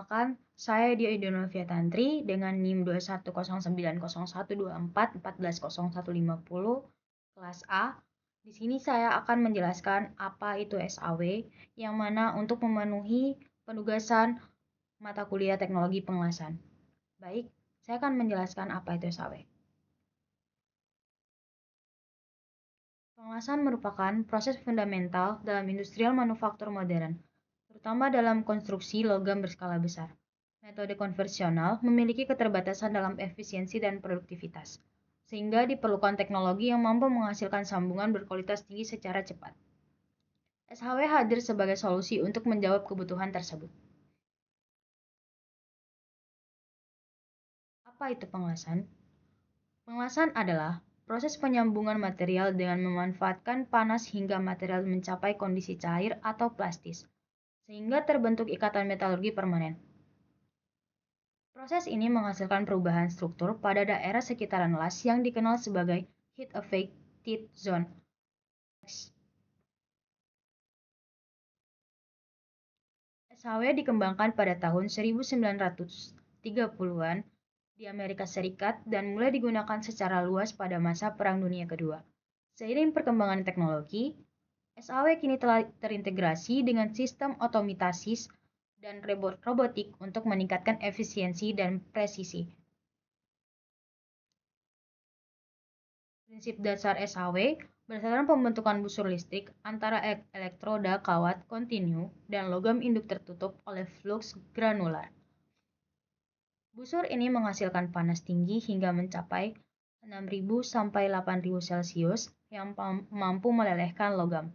Perkenalkan, saya Dio Noviatantri dengan NIM 210901244110150 kelas A. Di sini saya akan menjelaskan apa itu SAW, yang mana untuk memenuhi penugasan mata kuliah teknologi pengelasan. Baik, saya akan menjelaskan apa itu SAW. Pengelasan merupakan proses fundamental dalam industrial manufaktur modern, terutama dalam konstruksi logam berskala besar. Metode konvensional memiliki keterbatasan dalam efisiensi dan produktivitas, sehingga diperlukan teknologi yang mampu menghasilkan sambungan berkualitas tinggi secara cepat. SHW hadir sebagai solusi untuk menjawab kebutuhan tersebut. Apa itu pengelasan? Pengelasan adalah proses penyambungan material dengan memanfaatkan panas hingga material mencapai kondisi cair atau plastis, sehingga terbentuk ikatan metalurgi permanen. Proses ini menghasilkan perubahan struktur pada daerah sekitaran las yang dikenal sebagai heat affected zone. SHW dikembangkan pada tahun 1930-an di Amerika Serikat dan mulai digunakan secara luas pada masa Perang Dunia Kedua. Seiring perkembangan teknologi, SHW kini telah terintegrasi dengan sistem otomatis dan robotik untuk meningkatkan efisiensi dan presisi. Prinsip dasar SHW berdasarkan pembentukan busur listrik antara elektroda kawat kontinu dan logam induk tertutup oleh flux granular. Busur ini menghasilkan panas tinggi hingga mencapai 6.000 sampai 8.000 Celcius yang mampu melelehkan logam.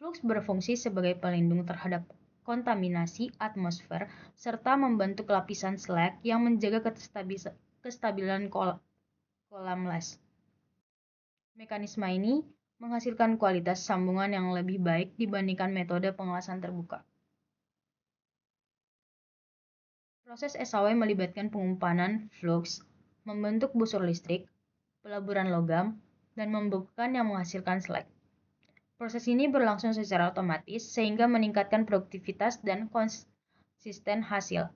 Flux berfungsi sebagai pelindung terhadap kontaminasi atmosfer serta membentuk lapisan slag yang menjaga kestabilan kolam las. Mekanisme ini menghasilkan kualitas sambungan yang lebih baik dibandingkan metode pengelasan terbuka. Proses SHW melibatkan pengumpanan flux, membentuk busur listrik, peleburan logam, dan membekukan yang menghasilkan slag. Proses ini berlangsung secara otomatis sehingga meningkatkan produktivitas dan konsisten hasil.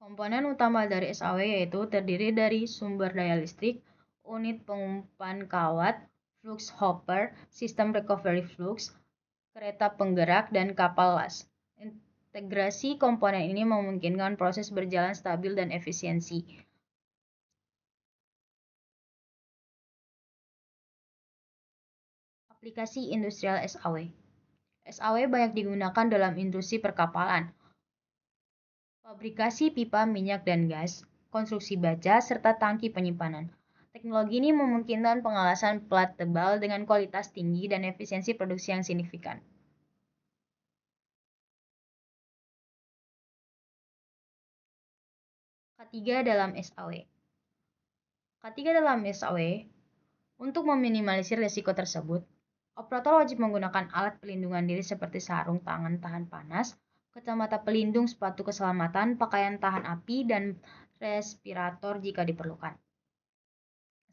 Komponen utama dari SHW yaitu terdiri dari sumber daya listrik, unit pengumpan kawat, flux hopper, sistem recovery flux, kereta penggerak, dan kapal las. Integrasi komponen ini memungkinkan proses berjalan stabil dan efisiensi. Aplikasi industrial SHW. SHW banyak digunakan dalam industri perkapalan, fabrikasi pipa minyak dan gas, konstruksi baja, serta tangki penyimpanan. Teknologi ini memungkinkan pengelasan plat tebal dengan kualitas tinggi dan efisiensi produksi yang signifikan. K3 dalam SHW. K3 dalam SHW, untuk meminimalisir risiko tersebut, operator wajib menggunakan alat pelindungan diri seperti sarung tangan tahan panas, kacamata pelindung, sepatu keselamatan, pakaian tahan api, dan respirator jika diperlukan.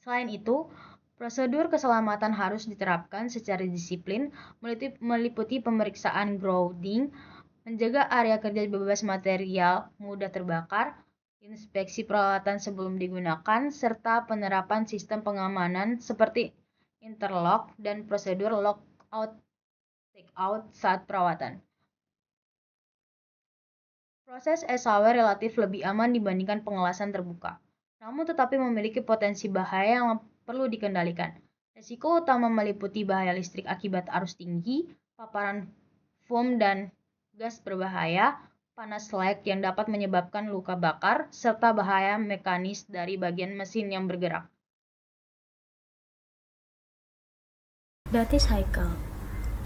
Selain itu, prosedur keselamatan harus diterapkan secara disiplin, meliputi pemeriksaan grounding, menjaga area kerja bebas material mudah terbakar, inspeksi peralatan sebelum digunakan, serta penerapan sistem pengamanan seperti interlock dan prosedur lockout take-out saat perawatan. Proses SHW relatif lebih aman dibandingkan pengelasan terbuka, namun tetapi memiliki potensi bahaya yang perlu dikendalikan. Risiko utama meliputi bahaya listrik akibat arus tinggi, paparan foam dan gas berbahaya, panas slag yang dapat menyebabkan luka bakar, serta bahaya mekanis dari bagian mesin yang bergerak. Duty cycle.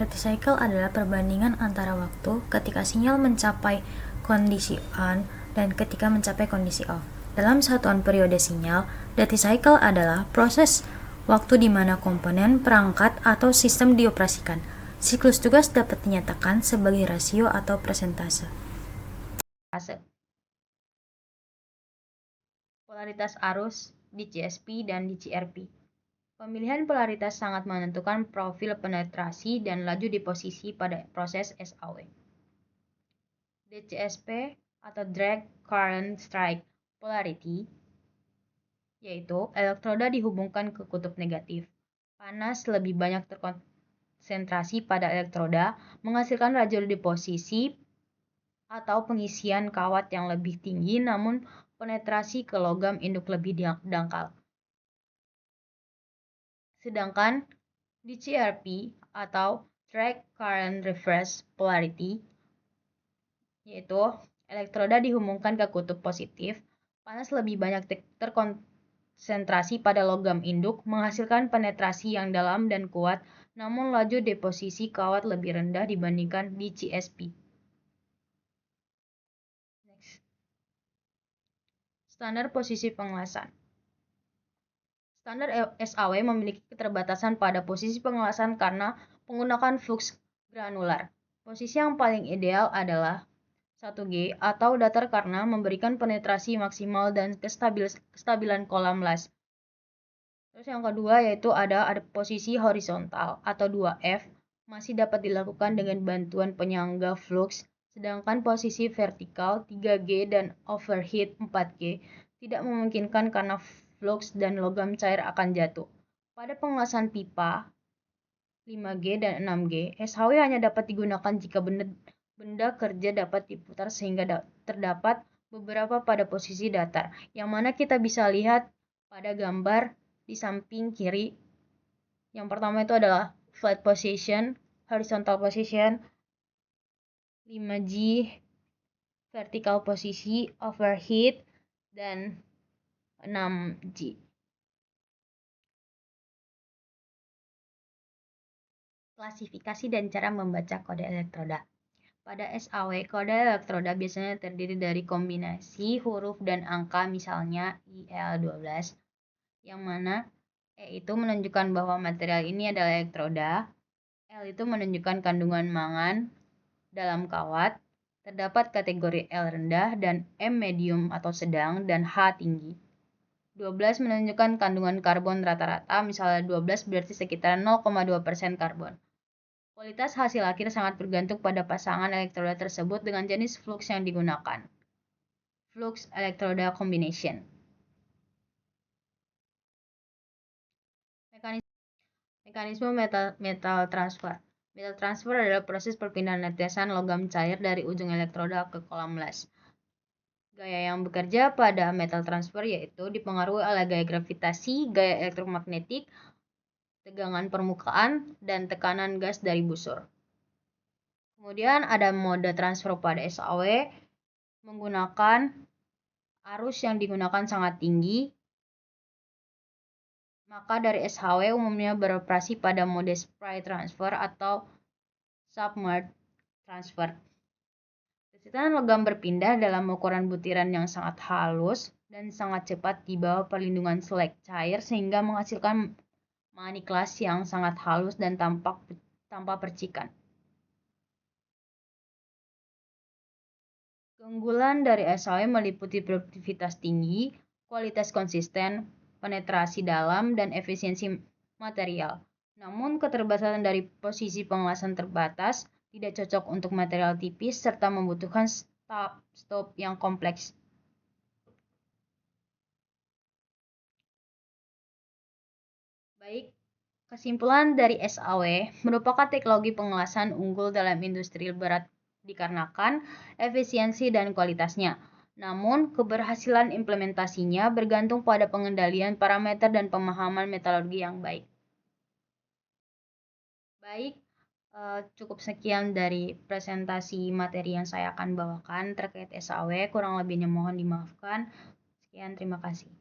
Duty cycle adalah perbandingan antara waktu ketika sinyal mencapai kondisi on dan ketika mencapai kondisi off. Dalam satuan periode sinyal, duty cycle adalah proses waktu di mana komponen, perangkat, atau sistem dioperasikan. Siklus tugas dapat dinyatakan sebagai rasio atau persentase. Polaritas arus di CSP dan di CRP. Pemilihan polaritas sangat menentukan profil penetrasi dan laju deposisi pada proses SAW. DCSP atau Direct Current Strike Polarity, yaitu elektroda dihubungkan ke kutub negatif. Panas lebih banyak terkonsentrasi pada elektroda, menghasilkan laju deposisi atau pengisian kawat yang lebih tinggi, namun penetrasi ke logam induk lebih dangkal. Sedangkan DCRP atau Direct Current Reverse Polarity, yaitu elektroda dihubungkan ke kutub positif, panas lebih banyak terkonsentrasi pada logam induk, menghasilkan penetrasi yang dalam dan kuat, namun laju deposisi kawat lebih rendah dibandingkan DCSP. Standar posisi pengelasan. Standar SAW memiliki keterbatasan pada posisi pengelasan karena menggunakan flux granular. Posisi yang paling ideal adalah 1G atau datar karena memberikan penetrasi maksimal dan kestabilan kolam las. Terus yang kedua yaitu ada posisi horizontal atau 2F, masih dapat dilakukan dengan bantuan penyangga flux, sedangkan posisi vertikal 3G dan overheat 4G tidak memungkinkan karena flux dan logam cair akan jatuh. Pada pengelasan pipa 5G dan 6G, SHW hanya dapat digunakan jika benda kerja dapat diputar sehingga terdapat beberapa pada posisi datar, yang mana kita bisa lihat pada gambar di samping kiri. Yang pertama itu adalah flat position, horizontal position, 5G, vertical posisi, overheat, dan 6G. Klasifikasi dan cara membaca kode elektroda. Pada SAW, kode elektroda biasanya terdiri dari kombinasi huruf dan angka, misalnya IL12, yang mana E itu menunjukkan bahwa material ini adalah elektroda, L itu menunjukkan kandungan mangan dalam kawat, terdapat kategori L rendah dan M medium atau sedang, dan H tinggi. 12 menunjukkan kandungan karbon rata-rata, misalnya 12 berarti sekitar 0,2% karbon. Kualitas hasil akhir sangat bergantung pada pasangan elektroda tersebut dengan jenis flux yang digunakan. Flux elektroda combination. Mekanisme metal transfer. Metal transfer adalah proses perpindahan lapisan logam cair dari ujung elektroda ke kolam las. Gaya yang bekerja pada metal transfer yaitu dipengaruhi oleh gaya gravitasi, gaya elektromagnetik, tegangan permukaan, dan tekanan gas dari busur. Kemudian ada mode transfer pada SAW menggunakan arus yang digunakan sangat tinggi. Maka dari SHW umumnya beroperasi pada mode spray transfer atau submerged transfer. Kesehatan logam berpindah dalam ukuran butiran yang sangat halus dan sangat cepat di bawah perlindungan selek cair sehingga menghasilkan maniklas yang sangat halus dan tanpa percikan. Keunggulan dari SAW meliputi produktivitas tinggi, kualitas konsisten, penetrasi dalam, dan efisiensi material. Namun, keterbatasan dari posisi pengelasan terbatas, tidak cocok untuk material tipis, serta membutuhkan stop yang kompleks. Baik, kesimpulan dari SAW merupakan teknologi pengelasan unggul dalam industri berat dikarenakan efisiensi dan kualitasnya. Namun, keberhasilan implementasinya bergantung pada pengendalian parameter dan pemahaman metalurgi yang baik. Baik, cukup sekian dari presentasi materi yang saya akan bawakan terkait SAW. Kurang lebihnya mohon dimaafkan. Sekian, terima kasih.